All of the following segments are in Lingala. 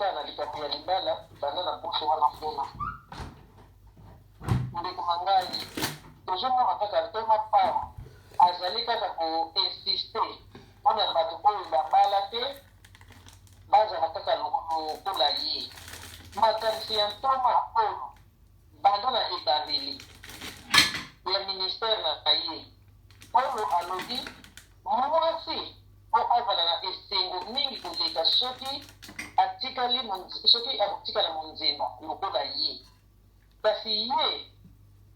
azalika na likapia libala banda na poso wana fona ndeko mangai tozomona kaka ntoma pawa azali kaka koinsiste mpona bato oyo babala te bazala kaka lokola ye makanisi ya ntoma oyo banda na ebandeli ya ministère na ye oyo alobi mwasi po azala na esengo mingi koleka soki atikala monzemba lokola ye kasi ye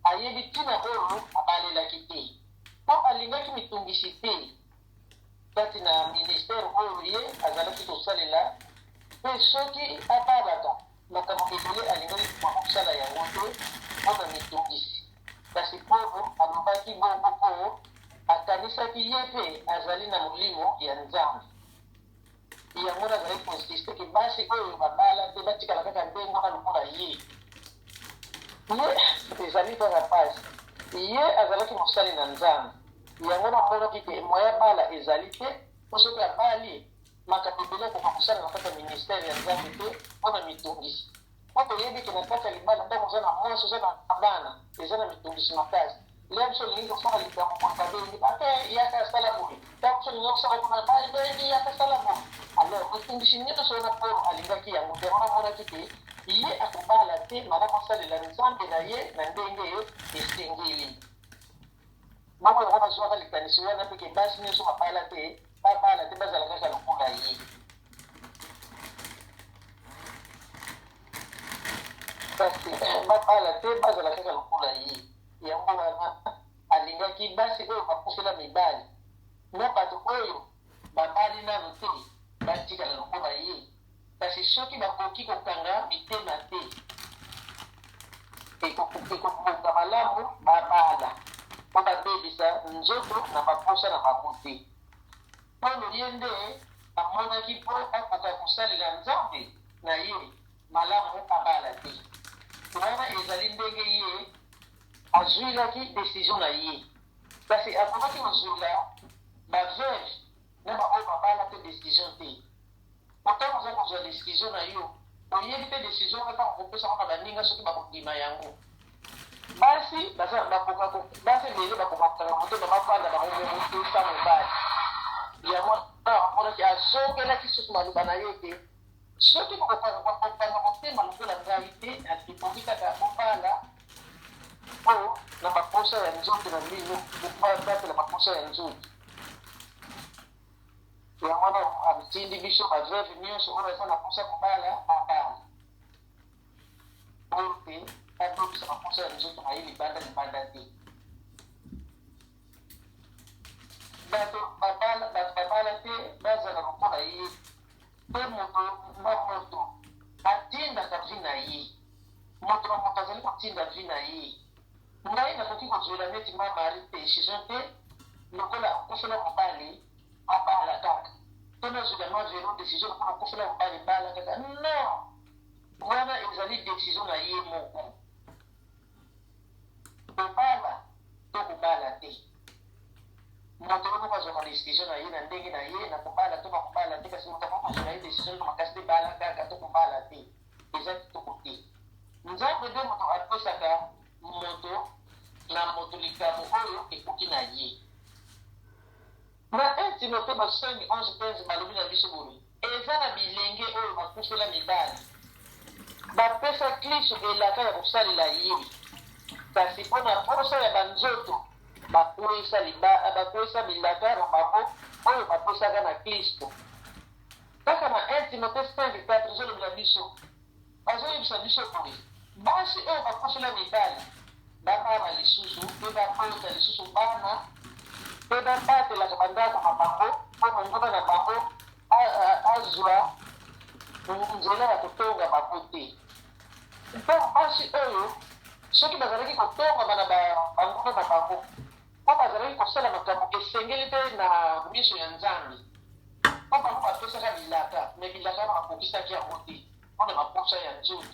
ayebi ntina oyo abalelaki te po alingaki mitungisi te kati na ministère oyo ye azalaki kosalela mpe soki abalaka makambo ebele alingaki kosala yango te mpona mitungisi kasi oyo alobaki bongo oyo akanisaki ye mpe azali na molimo ya nzambe yango nazali konsiste ke basi oyo babala te batikala kaka ndenge wana lokola ye ezali kaka pasi ye azalaki mosali na nzambe yango namonaki ke moya bala ezali te po soki abali makambo ebele akoka kosala na kati ya ministère ya nzambe te mpona mitungisi po toyebi ke na kati ya libala ntango oza na mwasi oza na bana eza na mitungisi makasi lea biso olingi kosala likambo mokabengi ate yaka asala boye ntango biso olingi kosala kuna babengi yaka asala boye alors mitungisi nyonso wana mpo alingaki yango te wana monaki te ye akobala te malamu asalela nzambe na ye na ndenge esengeli moko yango nazwaka likanisi wana mpe ke basi nyonso babala te bazala kaka lokola ye kasi babala te bazala kaka lokola ye yango wana alingaki basi oyo bakufela mibali na bato oyo babali nano te batikala lokola ye kasi soki bakoki kokanga mitema te ekokobonga malamu babala mpo babebisa nzoto na baposa na bango te polo ye nde amonaki mpo akoka kosalela nzambe na ye malamu abala te wana ezali ndenge ye azwilaki décision na ye kasi akomaki kozwila baveuve na baoyo babala te décision te otango oza kozwa décision na yo oyebi te décision kaka kopesa mpona baninga soki bakondima yango basi basi lelo bakokaka moto na bafanda bango te sa mobali yango amonaki azokelaki soki maloba na ye te soki bakokanga motema lokola ngai te ekoki kaka kobala oyo na baposa ya nzoto na mbino batela baposa ya nzoto yango wana atindi biso baveuve nyonso oyo eza na posa kobala abala oyo te abebisa baposa ya nzoto na ye libanda te bato babala te bazala lokola ye mpe moto atindaka vi na ye moto na moto azali kotinda vi na ye ngai nakoki kozwela neti mamari décision te lokola akufela mobali abala kaka to nazwela mavelo décision lokola akufela mobali bala kaka non wana ezali décision na ye moko kobala to kobala te moto moko azwaka décision na ye na ndenge na ye na kobala to bakobala te kasi moto moko azwela ye décision na makasi te bala kaka to kobala te eza kitoko te nzambe nde moto apesaka moto na moto likambo oyo ekoki na ye na 1 Timote 5:11 balobi na biso boye eza na bilenge oyo bakufela mibali bapesa klisto elaka ya kosalela ye kasi mpona posa ya banzoto bakwesa bilaka na bango oyo bapesaka na klisto kaka na 1 Timote 5:4 ezolobela biso bazoyebisa biso boye basi oyo bakufela mibali babana lisusu mpe babota lisusu bana mpe babatelaka bandako na bango mpo monguna na bango azwa nzela ya kotonga bango te mpe basi oyo soki bazalaki kotongama na banguna na bango mpo bazalaki kosala makambo esengeli te na miso ya nzambe mpo bango bapesaka bilaka me bilaka wana bakokisaki yango te mpona baposa ya nzoto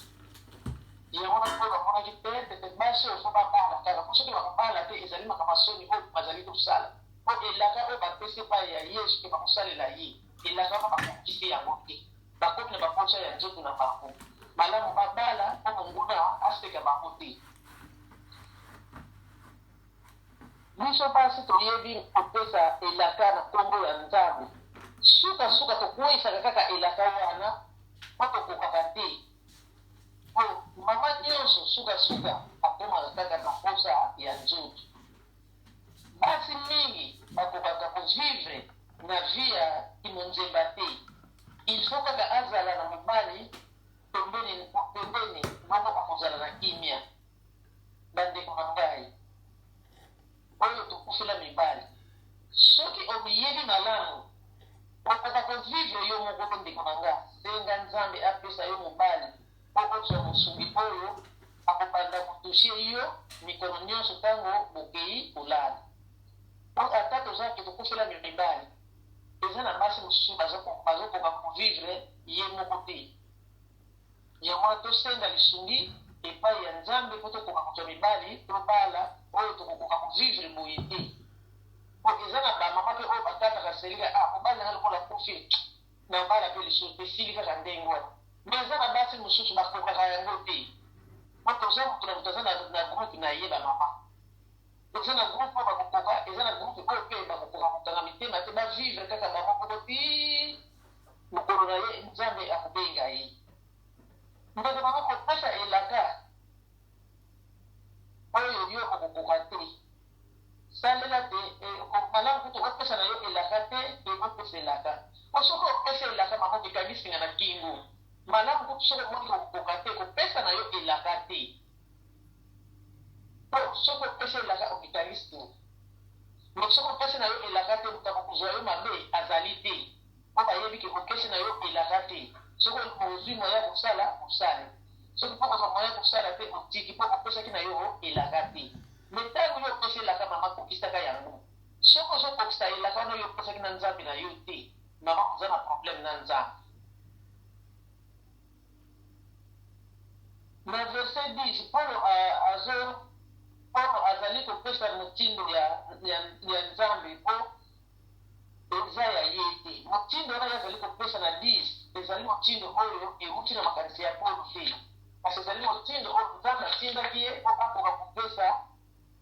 yango na mpo bamonaki te basi oyo fo babala kaka mpo soki bakobala te ezali makambo soni oyo bazali kosala mpo elaka oyo bapesi epai ya yesu mpe bakosalela ye elaka wana bakokisi yango te bakomi na baposa ya nzoto na biso basi toyebi kopesa elaka na nkombo ya nzambe sukasuka tokweyisaka kaka elaka wana mpo tokokaka te po mama nyonso sukasuka akomaka kaka na posa ya nzoto basi mingi bakokaka kovivre na vie ya kimonzemba te il faut kaka azala na mobali pembeni bongo akozala na kimia bandeko na ngai oyo tokufela mibali soki omiyebi malamu okoka kovivre yo moko te ndeko na nga senga nzambe apesa yo mobali po ozwa mosungi oyo akobanda kotushe yo mikolo nyonso ntango bokei kolala po ata tozalaki tokufela mibali eza na basi mosusu bazokoka kovivre ye moko te yango tosenga lisungi epai ya nzambe po tokoka kozwa mibali tobala oyo tokokoka kovivre boye te po eza na bamama mpe oyo batataka selika mobali anga lokola kufi na bala mpe lisusu esili kaka ndenge wana me eza na basi mosusu bakokaka yango te po toza moto na moto aza na groupe na ye bamama eza na groupe oyo bakokoka eza na groupe oyo mpe bakokoka kotanga mitema te bavivre kaka bango moko ti mokolo na ye nzambe akobenga ye ndenge bango kopesa elaka oyo yo okokoka te salela te malamu kutu opesa na yo elaka te ekopesa elaka osoki opesa elaka bango ekangisinga na kingo malamu kutu soki omoni kokoka te kopesa na yo elaka te po soki opesa elaka okikangisinga me soki opesa na yo elaka te moto akokozwa yo mabe azali te po bayebi ke opesa na yo elaka te soki ozwi moya kosala kosala soki mpo kozwa moya kosala te otiki mpo opesaki na yo elaka te me ntango yo opesa elaka mama kokisaka yango soki ozokokisa elaka wana yo opesaki na nzambe na yo te mama oza na problème na nzambe na verset 10 Paulo azali kopesa motindo ya nzambe po eza ya ye te motindo wana azali kopesa na 10 ezali motindo oyo euti na makanisi ya Paulo te kasi ezali motindo oyo nzambe atindaki ye po akoka kopesa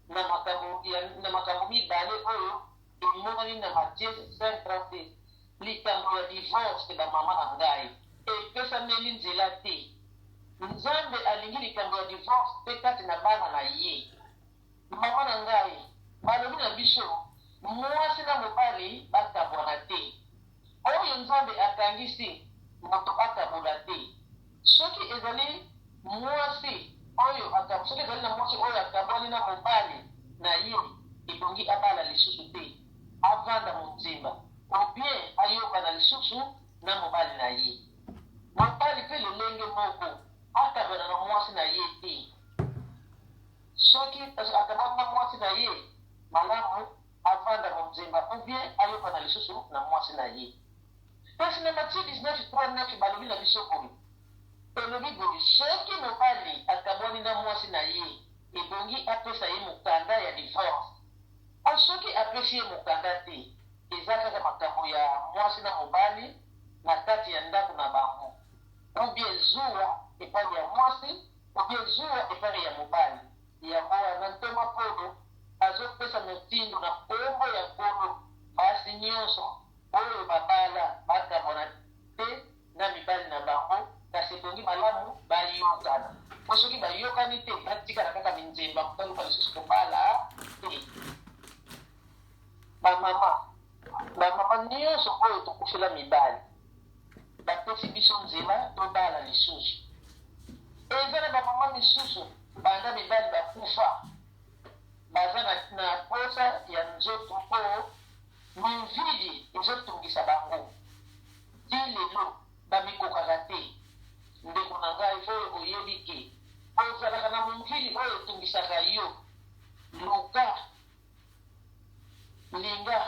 na makambo mibale oyo emonani na Matthieu 5:30 likambo ya divorce bamama na ngai epesameli nzela te nzambe alingi likambo ya divorce mpe kati na bana na ye mama na ngai balobi na biso mwasi na mobali bakabwana te oyo nzambe akangisi moto akabola te soki ezali mwasi oyo soki ezali na mwasi oyo akabwani na mobali na ye ebongi abala lisusu te avanda monzemba obien ayokana lisusu na mobali na ye mobali mpe lolenge moko akabana na mwasi na ye te soki akabana na mwasi na ye malamu avanda monzemba obien ayokana lisusu na mwasi na ye kasi na Matthieu 19:39 balobi na biso boye elobi boye soki mobali akabwani na mwasi na ye ebongi apesa ye mokanda ya divorce o soki apesi ye mokanda te eza kaka makambo ya mwasi na mobali na kati ya ndako na bango obie zuwa epai ya mwasi obie zuwa epai ya mobali yango wana ntoma Paulo azopesa motindo na nkombo ya nkolo basi nyonso oyo babala bakabwana te na mibali na bango kasi ebongi malamu bayokana po soki bayokani te batikala kaka minzemba kotaluka lisusu kobala te bamama nyonso oyo tokufela mibali bapesi biso nzela tobala lisusu eza na bamama misusu banda mibali bakufa baza na posa ya nzoto po mivili ezotungisa bango ti lelo bamikokaka te ndeko na ngai oyo oyebi ke ozalaka na momvili oyo etungisaka yo luka linga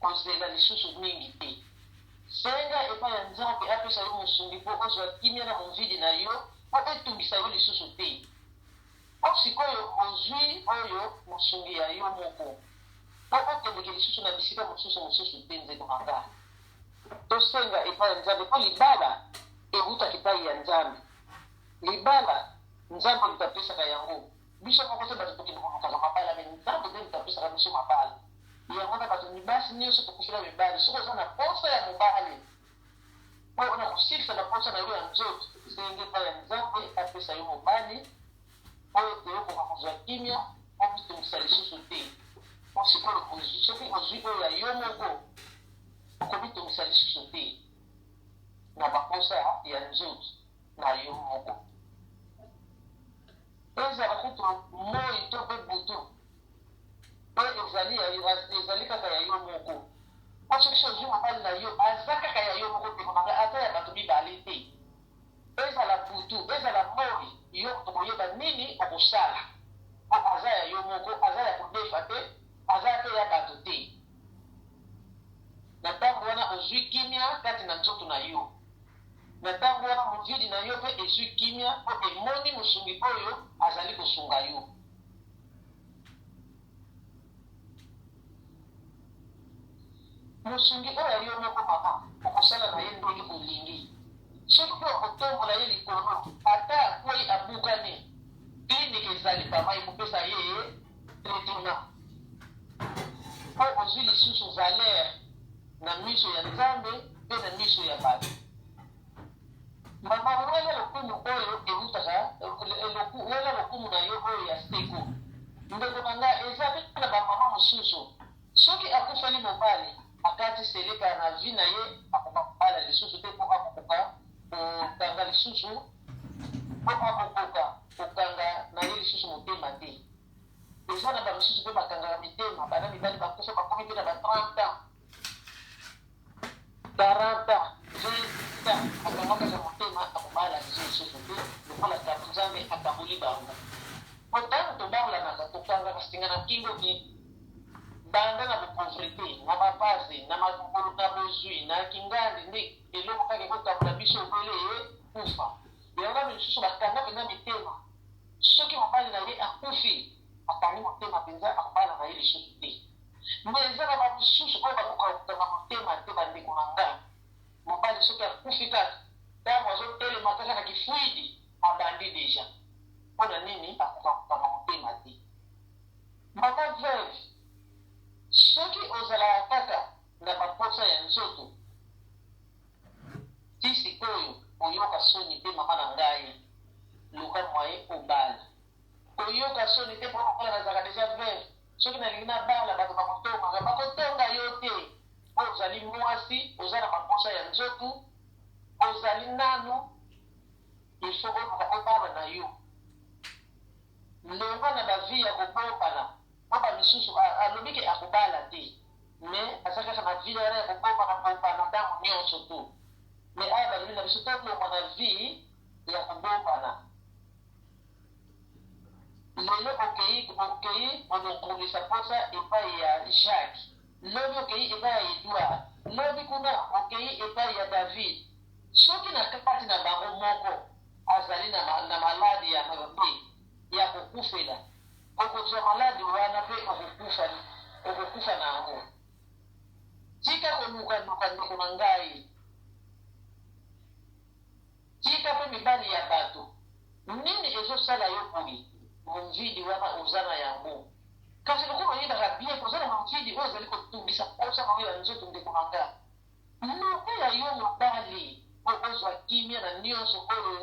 kozela lisusu mingi te senga epai ya nzambe apesa yo mosungi mpo ozwa kimia na momvili na yo po etungisa yo lisusu te po sikoyo ozwi oyo mosungi ya yo moko po okendeke lisusu na bisika mosusu te nzeko na ngai tosenga epai ya nzambe po libala ewutaka epai ya nzambe libala nzambe litapesaka yango biso moko te bato tokinokoluka mabala me nzambe nde mutapesaka biso mabala yango na bato mibasi nyonso tokufela mibali soki oza na posa ya mobali oyo na kosilisa na posa na yo ya nzoto esenge epai ya nzambe apesa yo mobali oyo teyokoka kozwa kimia obitungisa lisusu te osikoyo soki ozwi oyo ya yo moko okobitungisa lisusu te na baposa ya nzoto na yo moko ezala kutu moi to mpe butu oyo ezali kaka ya yo moko po soki so ozwi mobali na yo aza kaka ya yo moko te komanga ata ya bato mibale te ezala butu ezala moi yo tokoyeba nini okosala aza ya yo moko aza ya kodefa te aza te ya bato te na ntango wana ozwi kimia kati na nzoto na yo na ntango wana movili na yo mpe ezwi kimia mpo emoni mosungi oyo azali kosunga yo mosungi oyo ya yo moko mama okosala na ye ndenge olingi soki mpe okotombola ye likolo ata akwei abukani klinike ezali mama ekopesa ye traitement mpo ozwi lisusu valere na miso ya nzambe mpe na miso ya bato mama wela lokumu oyo eutaka wela lokumu na yo oyo ya seko ndeko na nga eza mpe na bamama mosusu soki akufeli mobali akati seleka na vi na ye akokabala lisusu te mpo akokoka kokanga lisusu mpo akokoka kokanga na ye lisusu motema te eza na bamisusu mpe bakangaka mitema bana mibali bakufa bakomi mpe na ba 30 ans 40 ans 20 ans akangaka motema akobala lisusu te lokola tabu nzambe akaboli bango po ntango tobaolanaka tokangaka singa na kingo ki banda na bopauvreté na bapasi na makukulu na bozwi na kingandi nde eloko kaka ekotambola biso obele ye kufa yango misusu bakanga mpenza mitema soki mobali na ye akufi akangi motema mpenza akobala na ye lisusu te me eza na bamosusu oyo bakoka kokanga motema te bandeko na nga mobali soki akufi kaka ntango azotelema kaka na kifuidi abandi deja mpo na nini akoka kokanga motema te mama veuve soki ozalaka kaka na baposa ya nzoto ti sikoyo oyoka soni te mama na ngai luka mwaye obala oyoka soni te mpo okola nazalaka deja veuve soki nalingi nabala bato bakotongaka bakotonga yo te po ozali mwasi oza na baposa ya nzoto ozali nano ifo oluka obala na yo longwa na bavi ya kobokana papa misusu alobiki akobala te me aza kaka na vi wana ya kobokana ntango nyonso to me aya balobi na biso tolongwa na vi ya kobokana lelo okei olokolisa posa epai ya Jacques lobi okei epai ya Edouard lobi kuna okei epai ya David soki na kati na bango moko azali na maladi ya mabe ya kokufela okozwa maladi wana mpe okokufa na yango tika kolukaluka ndeko na ngai tika mpe mibali ya bato nini ezosala yo boye momvidi wana oza na yango kasi lokola oyebaka bien kozala momvidi oyo ezali kotungisa posa na oyo ya nzoto ndeko na nga lobe ya yo mobali oyo ozwa kimia na nyonso oyo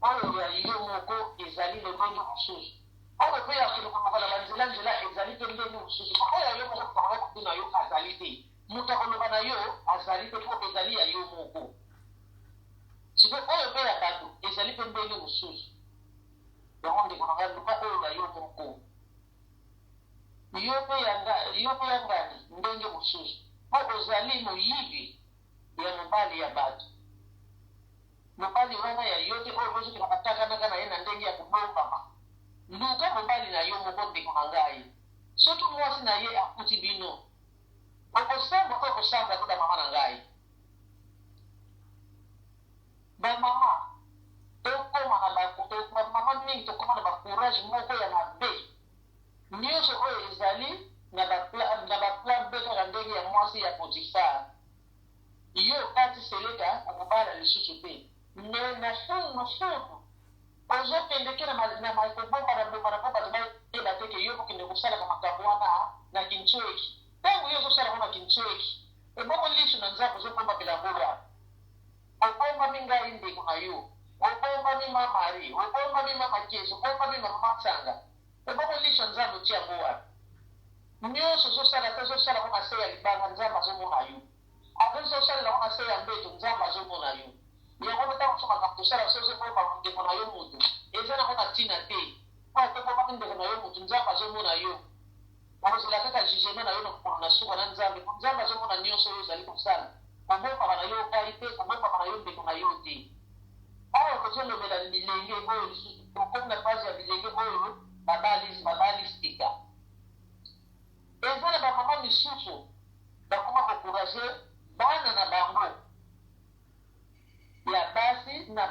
oyo ya yo moko ezali lobenge mosusu oyo mpe ya kolokoloka na banzela ezali mpe ndenge mosusu oyo ya yo moko tokanga kote na yo azali te moto akoloba na yo azali te mpo ezali ya yo moko sikoyo oyo mpe ya bato ezali mpe ndenge mosusu yango ndeko na ngai luka oyo ya yo moko yo mpe ya ngani ndenge mosusu mpo ozali moyibi ya mobali ya bato mobali wana ya yo te oyo ozokela batakanaka na ye na ndenge ya kobombama luka mobali na yo moko ndeko na ngai soki mwasi na ye akuti bino okosamba to okosamba te bamama na ngai bamama bamama mingi tokoma na bacourage moko ya mabe nyonso oyo ezali na baplan be kaka ndenge ya mwasi ya potifar yo kati seleka akobala lisusu te me na fulu ozokendeke na makobomba na bomba na po bato bayeba te ke yo kokende kosalaka makambo wana na kinchoeki ntango yo ozosalaka na kinchoeki ebongo liso na nzambe ozobomba bilango wana obombami ngai ndeko na yo obombami mamari obombami mamakeso obombami mamamasanga ebongo liso nzambe otia yango wana nyonso ozosala te ozosalako na se ya libanga nzambe azomona yo ate ozosalelako na se ya mbeto nzambe azomona yo yango ntango mosu makambo tosala so ozobomba ndeko na yo motu eza nango na ntina te po tobombaki ndeko na yo motu nzambe azomona yo okozela kaka jugement na yo na kokolo na suka na nzambe po nzambe azomona nyonso oyo ozali kosala kobombaka na yo ngai te kobombaka na yo ndeko na yo te awa kozolobela bilenge oyo lisusu okomi na base ya bilenge oyo babalistika eza na bamama misusu bakoma kokourage bana na bango ya basi na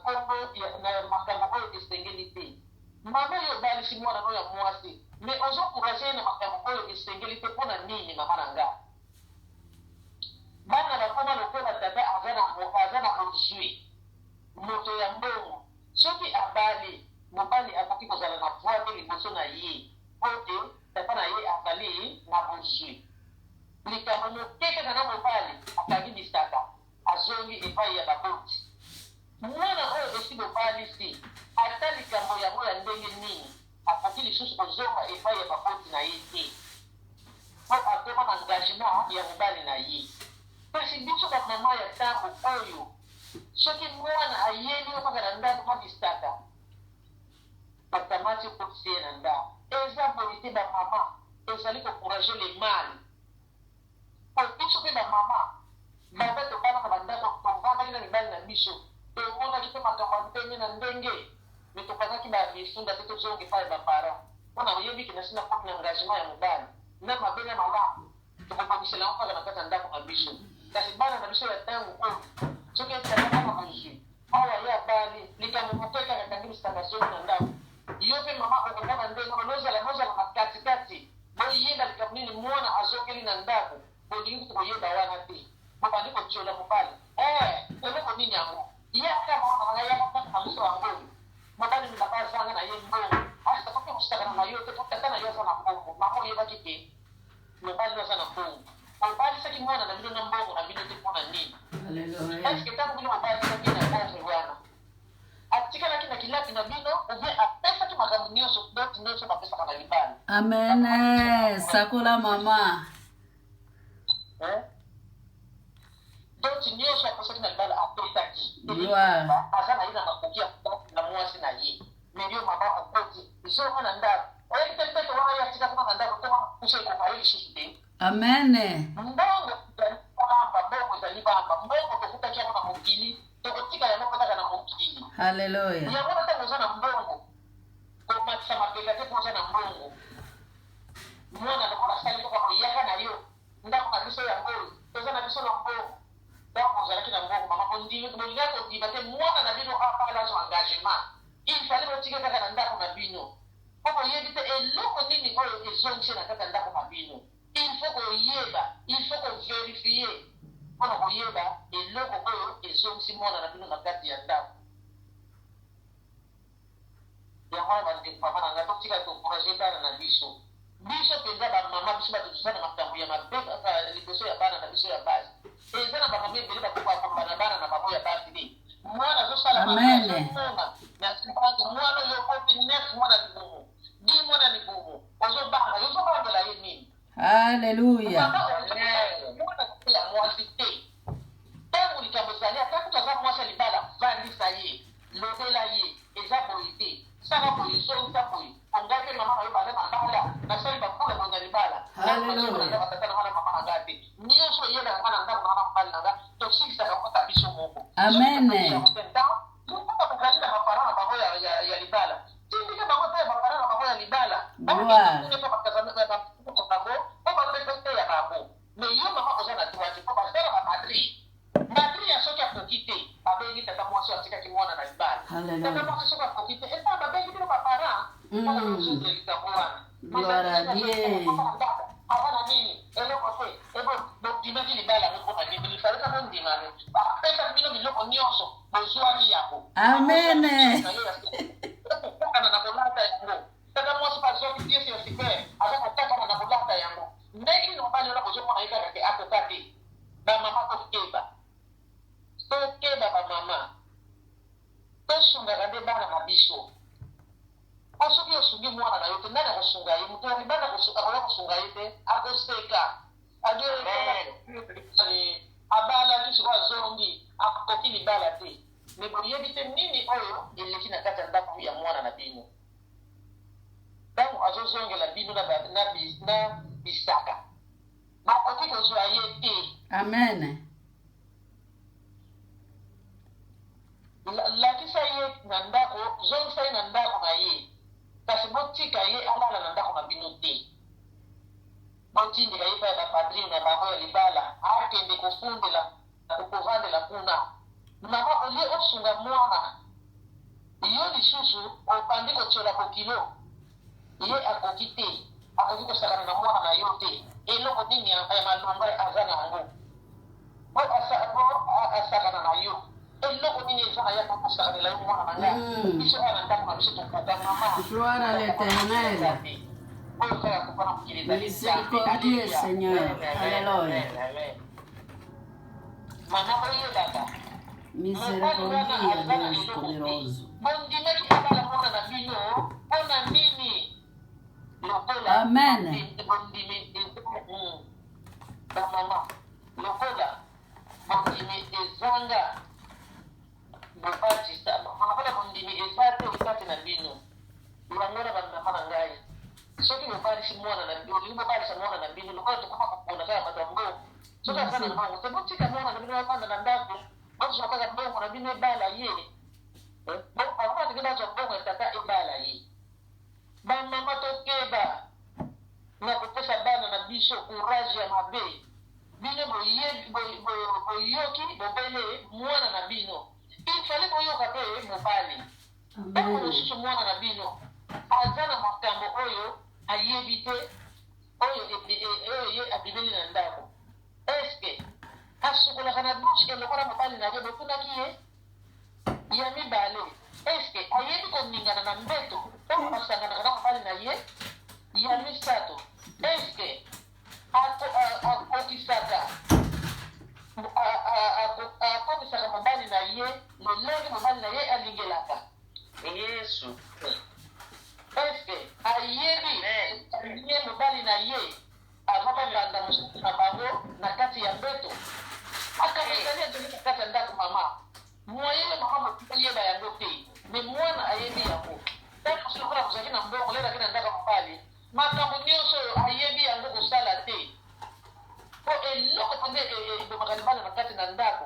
kongo na makambo oyo esengeli te mama oyo obalisi mwana no ya mwasi me ozokourage na makambo oyo esengeli te mpona nini mama na nga bana bakoma lokola tata aza na ozwi moto ya mbongo soki abali mobali akoki kozala na voi te liboso na ye po te tata na ye azali na ozwi likambo moke kaka na mobali akangi bisaka azongi epai ya baboti mwana oyo esi bobalisi ata likambo yango ya ndenge nini akoki lisusu kozonga epai ya baboti na ye te po akoma na engagement ya mobali na ye kasi biso bamama ya ntango oyo soki mwana ayeli yo kaka na ndako mabisaka batamati okotisi ye na ndako eza boye te bamama ezali kokourage le mali po biso mpe bamama babe tobalaka bandako tovandaki na mibali na biso tomonaki mpe makambo ya ndenge na ndenge me topasaki bamifunda te tozonge epai ya baparent mpona oyebiki na sina komi na engagement ya mobali na mabe na malamu tokobongisela yango kaka na kati ya ndako na biso kasi bana na biso ya ntango oyo soki ezalaka na kozwi awa ye abali likambo moto ekaka kangi misanga zongi na ndako yo mpe mama okomona ndenge nozala na katikati boyeba likambo nini mwana azongeli na ndako bolingi kutu koyeba wana te mobandi kotiola mobali eloko nini yango ye aka mwana nanga yakaka na biso yango mobali milaka azanga na ye mbongo asitakoki kosakana na yo te po tata na yo aza na mbongo mama oyebaki te mobali aza na mbongo obalisaki mwana na bino na mbongo na bino te mpona nini eske ntango bino obalisaki na mbongo wana atikalaki na kilapi na bino obie apesaki makambo nyonso doti nyonso bapesaka na libala amen sakola mama doti nyonso apesaki na libala apesaki aza na ye na makoki na mwasi na ye melio mama okoti zonga na ndako oyebi te mpete wana ye atikaki na ndako toma pusa ekoka ye lisusu te amen mbongo ezali bamba mbongo tokutaki yango na mokili tokotika yango kotaka na mokili haleluya yango na ntango oza na mbongo komatisa mapeka te mpo oza na mbongo mwana lokola asali kaka koyaka na yo ndako na biso yango toza na biso na mbongo ntango ozalaki na mbongo mama bolinga kondima te mwana na bino apala zo engagement ifali botika kaka na ndako na bino po boyebi te eloko nini oyo ezongisi na kati ya ndako na bino il faut koyeba il faut koverifie mpona koyeba eloko oyo ezongisi mwana na bino na kati ya ndako yango wana bandeko mama na ngai totika tokourage bana na biso mpenza bamama biso bato toza na makambo ya mabe kaka liboso ya bana na biso ya basi eza na bamama ebele bakobakomba na bana na bango ya basi te mwana azosala mazomona na sibango mwana oyo okopi 9 mwana libumu 10 mwana libumu ozobanga yozobangela ye nini haleluya ya mwasi te ntango likambo ezali atako toza mwasi ya libala vandisa ye lobela ye eza boye te sala boye ezongisa boye ongai mpe mama na yo baza na mbala nasali bakula boye na libala batata na wana mama na nga te nyonso eyelaka nga na ndako na mobali na nga tosikisaka kota biso moko amen kokali na bapara na bango ya libala tindika bango te bapara na bango ya libala po bapesa te ya babo me yo mama oza na droite po basala bamadri madri ya soki akoki te babengi tata mwasi atikaki mwana na libala tata mwasi soki akoki te esa babengi bino bapara ozotre likambo wana aza na nini eloko te bokimaki libala mokona nini lisaleka mondima nani apesa bino biloko nyonso bozwaki yango. Amen. Kana na kolata yango tata mwasi bazwaki piesi ya super azakataka na kolata yango ndenge mobali wana kozomona yekaka ke akoka te bamama tokeba bamama tosungaka nde bana na biso po soki osungi mwana na yo te ndani akosunga ye moto ya libanda akoya kosunga ye te akoseka abala ti soko azongi akoki libala te me boyebi te nini oyo eleki na kati ya ndako ya mwana na bino ntango azozongela bino na bisaka bakoki kozwa ye te. Amen. Lakisa ye na ndako zongisa ye na ndako na ye kasi botika ye alala na ndako na bino te botindika ye pa bapadrine na bango ya libala akende kofundela kovandela kuna mama olie osunga mwana yo lisusu obandi kotiola kokilo ye akoki te akoki kosakana na mwana na yo te eloko nini ya malonga aza na yango po asakana na yo eloko nini eza na yako kosakanela yo mwana na ngai biso kaka na ndako na biso tokuta mama. Gloire à l'Éternel. Miséricordieux Seigneur. Alléluia. Mama oyebaka Miséricordia Deus poderoso. bondimaki abala mwana na bino mpona nini lokola Amen. bondimi bamama lokola bondimi ezanga bobatisa lokola bondimi eza te kati na bino yango na bamama na ngai soki bobalisi mwana na bino olingi bobalisa mwana na bino lokola tokoma kopona kaka matambo soki aza na mbongo te botika mwana na bino bavanda na ndako bozwa kaka mbongo na bino ebala ye akoma teke bazwa mbongo ya tata ebala ye bamama tokeba na kopesa bana na biso courage ya mabe bino boyoki bobele mwana na bino ifale boyoka pe mobali ntango mosusu mwana na bino aza na makambo oyo ayebi te oyo ye abimeli na ndako eske asukolaka na dushe lokola mobali na ye botunaki ye ya mibale eske ayebi koningana na mbeto ntango asanganaka na mobali na ye ya misato eske akokisaka mobali na ye lolenge mobali na ye alingelaka yesu eske ayebi ye mobali na ye azobabanda mosusu na bango na kati ya mbeto akabisali azongi na kati ya ndako mama moyele mama motu oyeba yango te me mwana ayebi yango ntango mosusu lokola kozalaki na mbongo lelaki na ndako mobali makambo nyonso oyo ayebi yango kosala te po eloko pende ebomaka libala na kati na ndako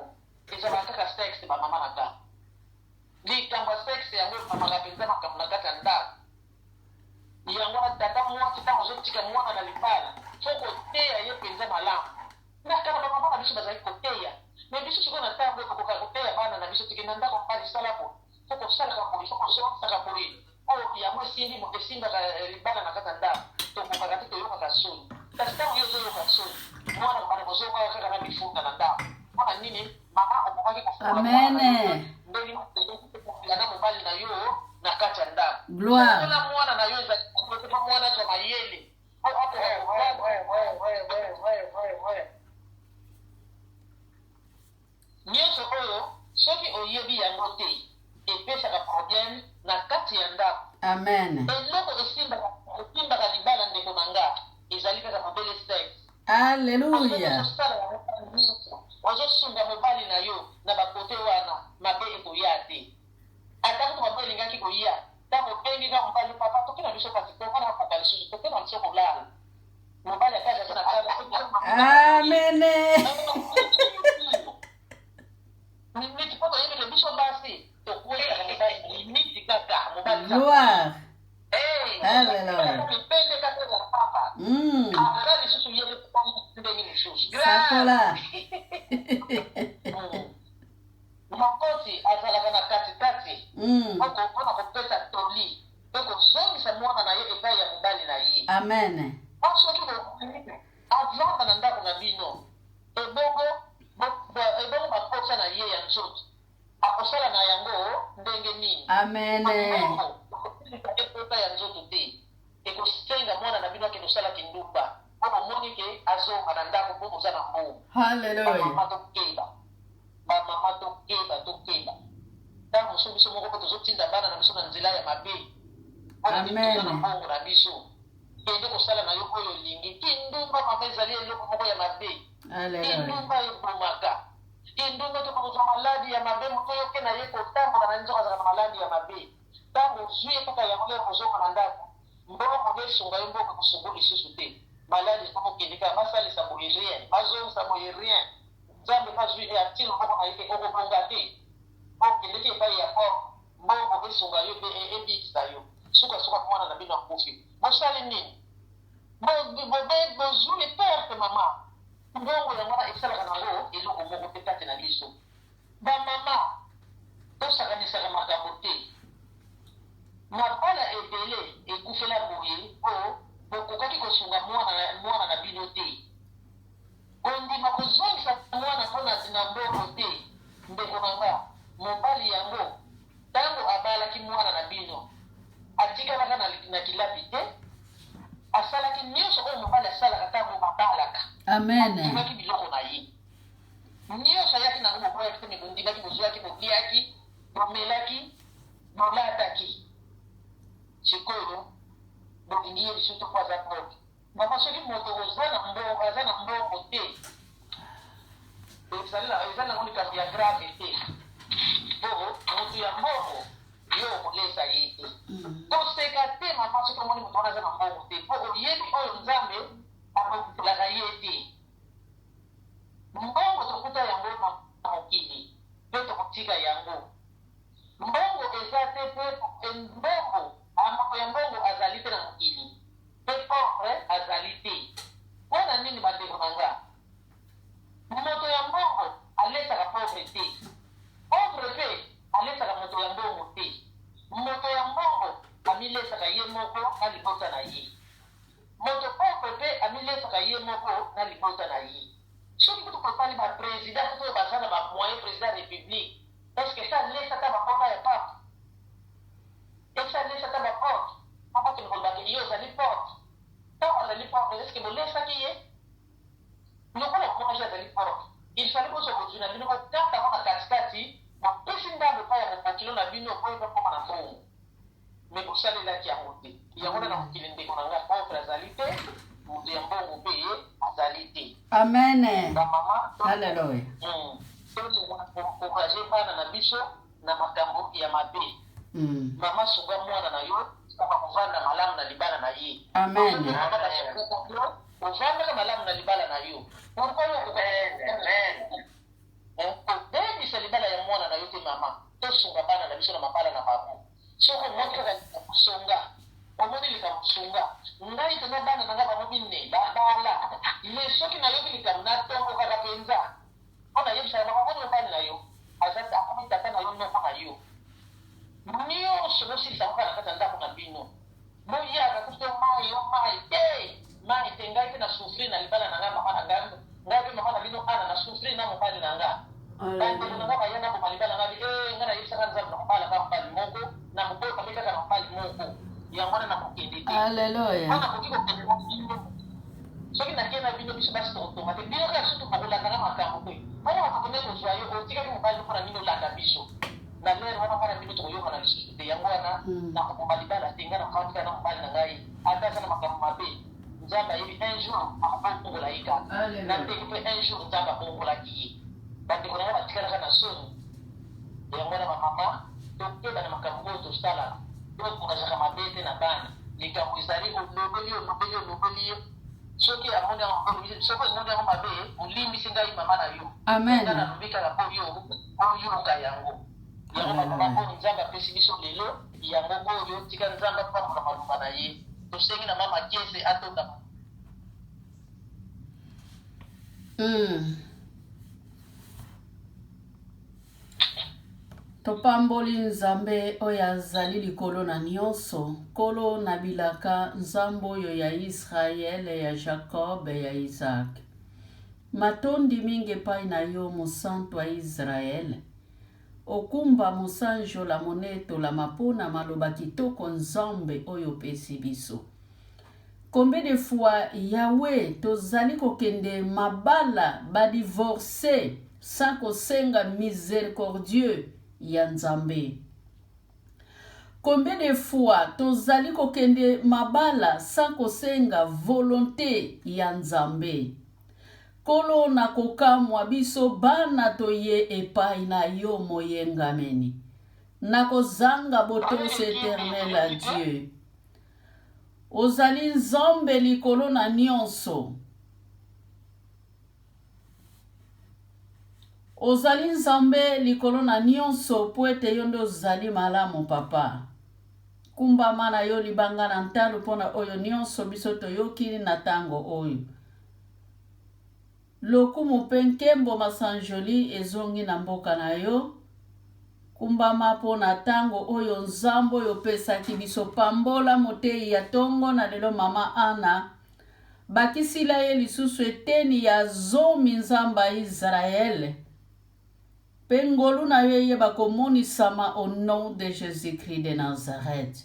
ezalaka kaka sexe bamama na ndako likambo ya sexe yango ebomaka mpenza makambo na kati ya ndako yango na tata mwasi ntango ozotika mwana na libala fo koteya ye mpenza malamu nakana bamama na biso bazalaki koteya me biso sikoyo na ntango ekokoka koteya bana na biso tike na ndako mobali salako fo kosalaka poli fo kozongisaka poli oyo yango esingaka libala na kati ya ndako tokokaka te toyokaka soni kasi ntango yo ozoyoka soni mwana mobali kozokoka kaka na bifunga na ndako mpona nini mama okokaki kofunga ndenge na mobali na yo na kati ya ndako na mwana na yo ezali mwana zwa mayele nyonso oyo soki oyebi yango te epesaka problème na kati ya ndako. Amen. Eloko esimbaka libala ndeko na nga ezali kaka mobele sexe. Alleluia. Ozosunga mobali na yo na bakote wana mabe ekoya te atako mabe elingaki koya ntango obengi ka mobali papa toke na biso kasi tokona papa lisusu toke na biso kolala mobali akaza na kala amen. Mimiti poto yebeke biso basi tokwesaka mobali limiti kaka mobali gloire. Alleluia. Kipende kaka ya papa akala lisusu yebe ndenge lisusu sakola makoti azalaka na katikati mpona kopesa toli mpe kozongisa mwana na ye epai ya mobali na ye. Amen. Soki avanda na ndako na bino ebongo nzoto akosala na yango ndenge nini. Amen. Ekota ya nzoto te ekosenga mwana na bino akendosala kindumba mpo bomoni ke azonga na ndako mpo boza na mbongo. Hallelujah. Bamama tokeba ntango mosusu biso moko po tozotinda bana na biso na nzela ya mabe toza na mbongo na biso kende kosala na yo oyo olingi. Kindumba mama ezali eloko moko ya mabe. Kindumba ebomaka. Kindumba tokozwa maladi ya mabe moto yoke na ye kotambola na nzoka azala na maladi ya mabe. Ntango ozwi ye kaka yango lero kozonga na ndako mbongo esunga yo mboka kosungo lisusu te. Maladi ezokokende kaka basalisa boye rien bazongisa boye rien. Nzambe azwi atile moko na ye ke okobonga te okendeki epai ya or mbongo esunga yo mpe ebikisa yo sukasuka mwana na bino akufi. Bosali nini? Bozwi perte mama mbongo ya mwana esalaka nango eloko moko te kati na biso. Bamama tosakanisaka makambo te. Mabala ebele ekufela boye po bokokaki kosunga mwana na bino te. Ondima kozongisa mwana mpona na mbongo te. Ndeko nanga mobali yango ntango abalaki mwana na bino atikalaka na kilapi te. Asalaki nyonso oyo mobali asalaka ntango babalaka. Amen. Ondimaki biloko na ye nyonso ayaki nango boboyaki te me bondimaki bozwaki boliaki bomelaki bolataki. Sikoyo bolingi ye lisusu mpo aza prote. Mama soki moto aza na mbongo te eza nango likambo ya grave te po moto ya mbongo yo okolesa ye te. Toseka te mama soki omoni moto wana aza na mbongo te po oyebi oyo nzambe akokutelaka ye te. Mbongo tokuta yango na mokili mpe tokotika yango. Mbongo eza te mpe mbongo moto ya mbongo azali te na mokili mpe pauvre azali te. Mpona nini bandeko na nga? Moto ya mbongo alesaka pauvre te. Pauvre mpe alesaka moto ya mbongo te. Moto ya mbongo amilesaka ye moko na libota na ye. Moto pauvre mpe amilesaka ye moko na libota na ye. Soki kutu kotali bapresident oyo baza na bamoyen président ya république eske esalesaka baponga ya pape? Esalesaka baporte moko kende kolobaki yo ozali porte. Ntango azali porte eske bolesaki ye? Lokola mokonzi azali porte il fallait kozwa kozwi na bino kokata ngo na katikati bopesi ndambo epai ya mokokilo na bino oyo bakoma na mbongo me bosalelaki yango te. Yango na mokili ndeko na nga pauvre azali te moto ya mbongo mpe ye azali te. Amen. Bamama Hallelujah. encourage bana na biso na makambo ya mabe. Mama sunga mwana na yo kaka kovanda malamu na libala na ye. Amen. Ovandaka malamu na libala na yo obebisa libala ya mwana na yo te mama. Tosunga bana na biso na mabala na bango. Soki omoni kaka likamosonga omoni likamosonga ngai tena bana na nga bango bine babala me soki nayoki likambo natongo kaka mpenza mpona yebisaka bakongoni mobali na yo akomi tata na yo noko na yo nyonso bosilisa kaka na kati ya ndako na bino boyaka kuto mai te ngai mpe na souffrir na libala na nga mama na nga ngai mpe mama na bino ana na souffrir na mobali na nga bandeko na nga baya na boma libala nga bi ngai nayebisaka nzambe na mobala ka mobali moko na moboka mpe kaka na mobali moko yango wana nakokende te. Hallelujah. Wana koki kokende na bino soki nakei na bino biso basi tokotonga te bino kaka sutu bakolandanga makambo kwe wana bakokende kozwa yo otikaki mobali mpona bino olanda biso na lere wana mpona bino tokoyokana lisusu te. Yango wana nakoboma libala te ngai nakawtika na mobali na ngai ata aza na makambo mabe nzambe ayebi un jour akobongola ye kaka na ndenge mpe un jour nzambe abongolaki ye. Bandeko nango batikalaka na soni. Yango wana bamama tokeba na makambo oyo tosalaka tokorazaka mabe te na bana likambo ezali olobeli yo soki amoni yango mabe olimbisi ngai mama na yo. Amen. nalobi kaka mpo yo oyoka yango. Yango bamama oyo nzambe apesi biso lelo yango oyo tika nzambe apambola maloba na ye tosengi na mama kese atondama. Topamboli nzambe oyo azali likolo na nyonso nkolo na bilaka nzambe oyo ya Israele ya Jacob ya Isaac matondi mingi epai na yo mosantu wa Israele okumba musanjo la moneto la mapona maloba kitoko nzambe oyo pesi biso. Combien de fois Yahweh tozali kokende mabala badivorce sans kosenga miséricordieux ya nzambe. Combien de fois tozali kokende mabala sans kosenga volonté ya nzambe. Kolo na kokamwa biso bana toye epai na yo moyengameni. Na kozanga botosi éternel à Dieu. Ozali nzambe likolo na nyonso. Ozali nzambe likolo na nyonso po ete yo nde ozali malamu papa. Kumbama na yo libanga na ntalo mpona oyo nyonso biso toyokili na tango oyo. Lokumu mpe nkembo masanjoli ezongi na mboka na yo. Kumbama po na tango oyo nzambo oyo pesaki biso pambola motei ya tongo na lelo mama Ana. Bakisila ye lisusu eteni ya zomi nzamba Israel. Pengolu na yo yeba komonisama au nom de Jésus-Christ de Nazareth.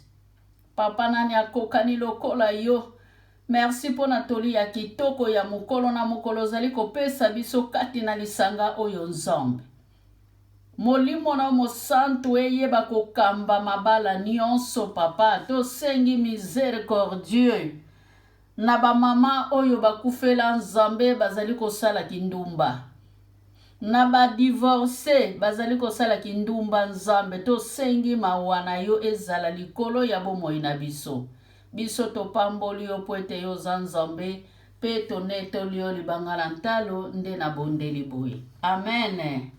Papa nani akokani lokola yo. Merci pona toli ya kitoko ya mukolo na mukolo zali kopesa biso kati na lisanga oyo nzambe. Molimo na mosantu eyeba kokamba mabala nyonso papa. Tosengi miséricordieux. Na ba mama oyo bakufela nzambe bazali kosala kindumba. Na ba divorce bazali kosala kindumba nzambe. Tosengi mawana yo ezala likolo ya bomoi na biso. Biso topamboli yo po ete yo za nzambe. Pe tonetoli yo libanga na ntalo nde na bondeli boye. Amen.